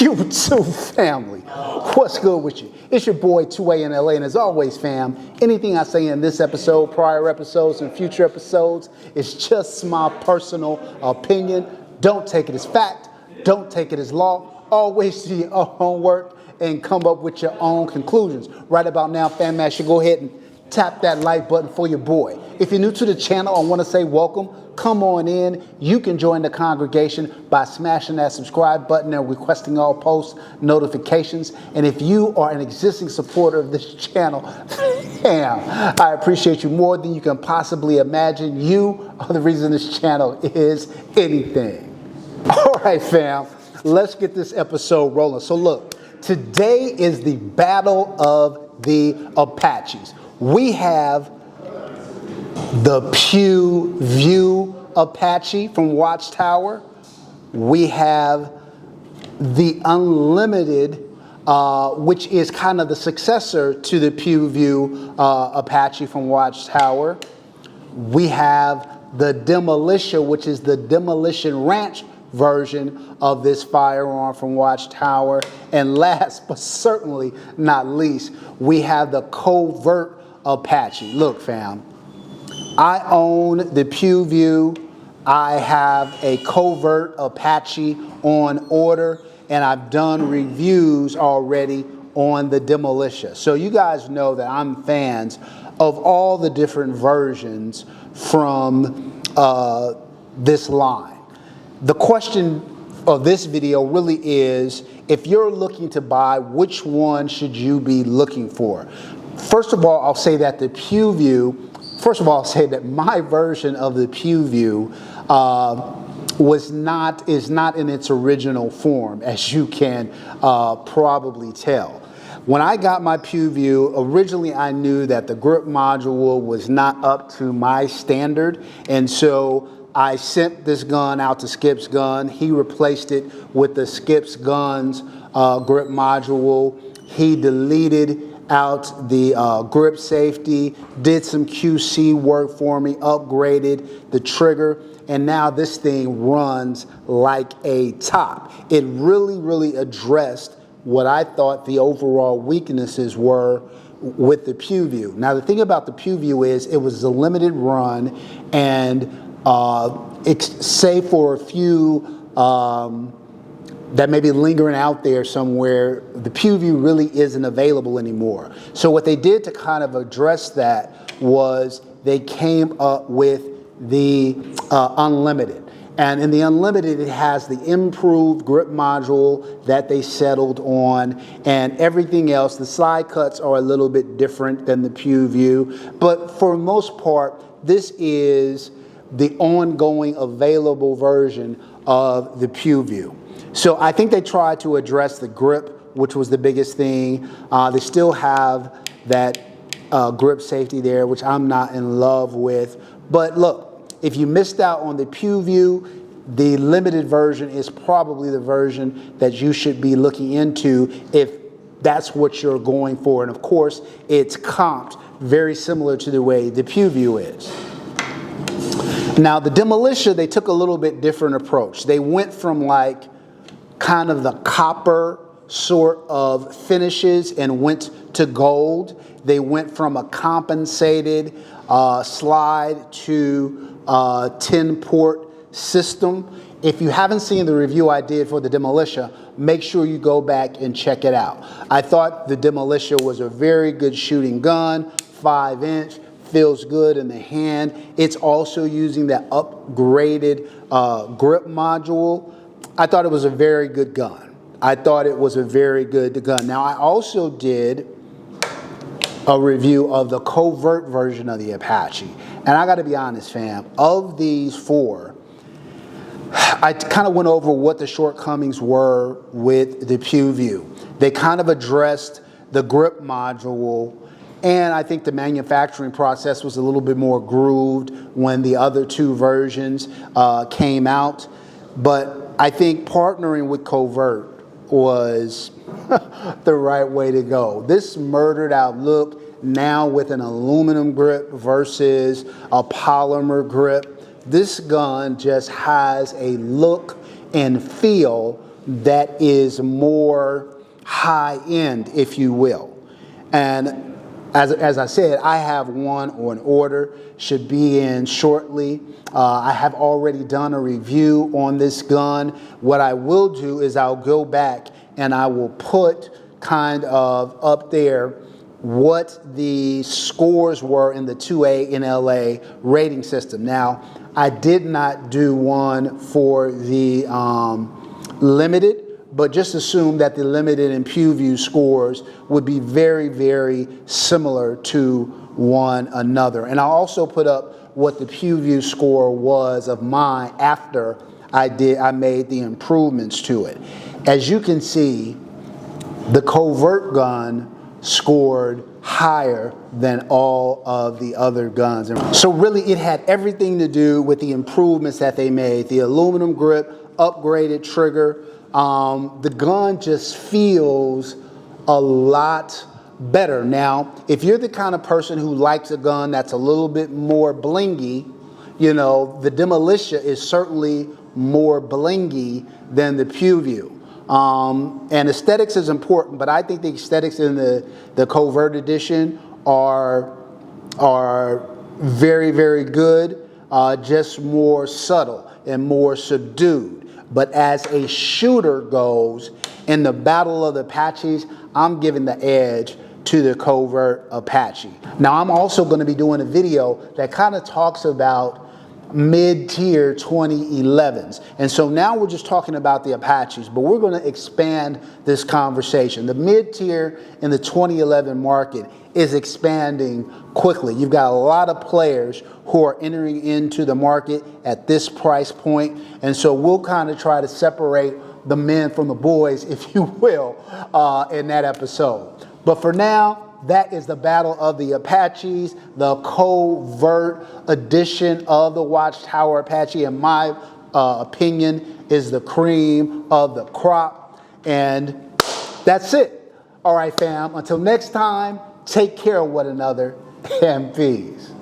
Pew View family, what's good with you? It's your boy 2A in LA, and as always, fam, anything I say in this episode, prior episodes, and future episodes is just my personal opinion. Don't take it as fact. Don't take it as law. Always do your own homework and come up with your own conclusions. Right about now, fam, I should go ahead and tap that like button for your boy. If you're new to the channel, I want to say welcome. Come on in. You can join the congregation by smashing that subscribe button and requesting all post notifications. And if you are an existing supporter of this channel, damn, I appreciate you more than you can possibly imagine. You are the reason this channel is anything. All right, fam, let's get this episode rolling. So look, today is the Battle of the Apaches. We have the Pew View Apache from Watchtower. We have the Unlimited, which is kind of the successor to the Pew View Apache from Watchtower. We have the Demolitia, which is the Demolition Ranch version of this firearm from Watchtower. And last but certainly not least, we have the Covert Apache. Look, fam, I own the Pew View. I have a Covert Apache on order, and I've done reviews already on the Demolitia. So you guys know that I'm fans of all the different versions from this line. The question of this video really is, if you're looking to buy, which one should you be looking for? First of all, I'll say that the Pew View, first of all, I'll say that my version of the Pew View is not in its original form, as you can probably tell. When I got my Pew View, originally I knew that the grip module was not up to my standard, and so I sent this gun out to Skip's Gun. He replaced it with the Skip's Gun's grip module. He deleted out the grip safety, did some QC work for me, upgraded the trigger, and now this thing runs like a top. It really addressed what I thought the overall weaknesses were with the Pew View. Now the thing about the Pew View is it was a limited run, and save for a few that may be lingering out there somewhere, the Pew View really isn't available anymore. So what they did to kind of address that was they came up with the Unlimited. And in the Unlimited, it has the improved grip module that they settled on, and everything else. The side cuts are a little bit different than the Pew View, but for the most part, this is the ongoing available version of the Pew View. So I think they tried to address the grip, which was the biggest thing. They still have that grip safety there, which I'm not in love with. But look, if you missed out on the Pew View, the limited version is probably the version that you should be looking into if that's what you're going for. And of course, it's comped very similar to the way the Pew View is. Now, the Demolitia, they took a little bit different approach. They went from like kind of the copper sort of finishes and went to gold. They went from a compensated slide to 10-port system. If you haven't seen the review I did for the Demolitia, make sure you go back and check it out. I thought the Demolitia was a very good shooting gun, 5-inch. Feels good in the hand. It's also using that upgraded grip module. I thought it was a very good gun. I thought it was a very good gun. Now, I also did a review of the Covert version of the Apache. And I got to be honest, fam, of these four, I kind of went over what the shortcomings were with the Pew View. They kind of addressed the grip module, and I think the manufacturing process was a little bit more grooved when the other two versions came out. But I think partnering with Covert was the right way to go. This murdered out look, now with an aluminum grip versus a polymer grip, this gun just has a look and feel that is more high end, if you will. And as I said, I have one on order, should be in shortly. I have already done a review on this gun. What I will do is I'll go back and I will put kind of up there what the scores were in the 2A NLA rating system. Now, I did not do one for the limited, but just assume that the limited and Pew View scores would be very, very similar to one another. And I'll also put up what the Pew View score was of mine after I made the improvements to it. As you can see, the Covert gun scored higher than all of the other guns. So really it had everything to do with the improvements that they made. The aluminum grip, upgraded trigger. The gun just feels a lot better. Now, if you're the kind of person who likes a gun that's a little bit more blingy, you know, the Demolitia is certainly more blingy than the Pew View. And aesthetics is important, but I think the aesthetics in the Covert edition are very, very good, just more subtle and more subdued. But as a shooter goes, in the Battle of the Apaches, I'm giving the edge to the Covert Apache. Now, I'm also going to be doing a video that kind of talks about mid-tier 2011s. And so now we're just talking about the Apaches, but we're going to expand this conversation. The mid-tier in the 2011 market is expanding quickly. You've got a lot of players who are entering into the market at this price point. And so we'll kind of try to separate the men from the boys, if you will, in that episode. But for now, that is the Battle of the Apaches, the Covert edition of the Watchtower Apache, in my opinion, is the cream of the crop. And that's it. All right, fam. Until next time, take care of one another and peace.